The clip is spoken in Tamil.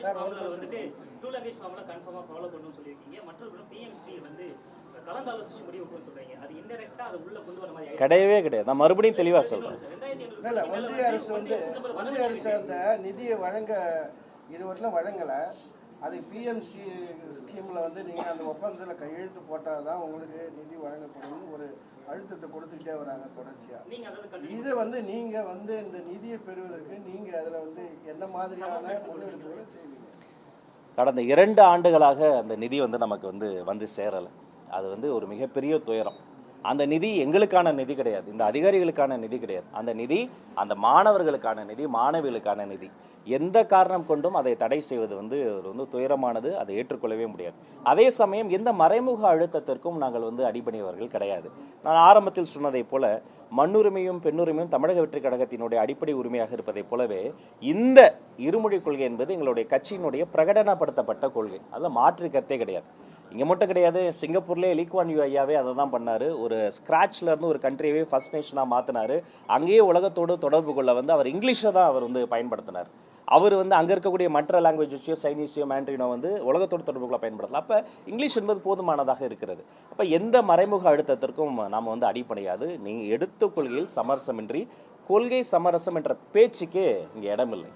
லாங்குவேஜ் ஃபார்முலா வந்துட்டு டூ லாங்குவேஜ் ஃபார்முலா கன்ஃபார்மா ஃபாலோ பண்ணணும்னு சொல்லியிருக்கீங்க. மற்றொரு பிஎம்ஸ்டி வந்து கலந்தாலோசிச்சு முடிவு கொண்டு சொல்றீங்க. அது இன்டைரக்டா அது உள்ள கொண்டு வர மாதிரி கிடையவே கிடையாது. நான் மறுபடியும் தெளிவா சொல்றேன். இல்ல ஒன்றிய அரசு அந்த நிதியை வழங்க இதுவரையிலும் வழங்கல. அது பிஎம்சி ஸ்கீம்ல வந்து நீங்க அந்த ஒப்பந்தத்தில் கையெழுத்து போட்டாதான் உங்களுக்கு நிதி வழங்கப்படும் ஒரு அழுத்தத்தை கொடுத்துக்கிட்டே வராங்க தொடர்ச்சியா. இது வந்து நீங்க வந்து இந்த நிதியை பெறுவதற்கு நீங்க அதுல வந்து என்ன மாதிரியான முன்னெடுப்புகளை செய்வீங்க? கடந்த 2 ஆண்டுகளாக அந்த நிதி வந்து நமக்கு வந்து சேரலை. அது வந்து ஒரு மிகப்பெரிய துயரம். அந்த நிதி எங்களுக்கான நிதி கிடையாது, இந்த அதிகாரிகளுக்கான நிதி கிடையாது. அந்த நிதி அந்த மாணவர்களுக்கான நிதி, மாணவிகளுக்கான நிதி. எந்த காரணம் கொண்டும் அதை தடை செய்வது வந்து துயரமானது. அதை ஏற்றுக்கொள்ளவே முடியாது. அதே சமயம் எந்த மறைமுக அழுத்தத்திற்கும் நாங்கள் அடிபணியவர்கள் கிடையாது. நான் ஆரம்பத்தில் சொன்னதைப் போல மண்ணுரிமையும் பெண்ணுரிமையும் தமிழக வெற்றி கழகத்தினுடைய அடிப்படை உரிமையாக இருப்பதைப் போலவே இந்த இருமொழி கொள்கை என்பது எங்களுடைய கட்சியினுடைய பிரகடனப்படுத்தப்பட்ட கொள்கை. அதில் மாற்று கருத்தே கிடையாது. இங்கே மட்டும் கிடையாது, சிங்கப்பூர்லேயே லீ குவான் யூ ஐயாவே அதை தான் பண்ணார். ஒரு ஸ்க்ராட்ச்ல இருந்து ஒரு கண்ட்ரியவே ஃபர்ஸ்ட் நேஷனாக மாற்றினார். அங்கேயே உலகத்தோடு தொடர்பு கொள்ள அவர் இங்கிலீஷை தான் அவர் பயன்படுத்தினார். அவர் அங்கே இருக்கக்கூடிய மற்ற லாங்குவேஜஸையோ சைனீஸையோ மேண்ட்ரினோ உலகத்தோடு தொடர்பு கொள்ள பயன்படுத்தலாம். அப்போ இங்கிலீஷ் என்பது போதுமானதாக இருக்கிறது. அப்போ எந்த மறைமுக அழுத்தத்திற்கும் நாம் அடிப்படையாது. நீங்கள் எடுத்த கொள்கையில் சமரசமின்றி கொள்கை சமரசம் என்ற பேச்சுக்கே இங்கே இடமில்லை.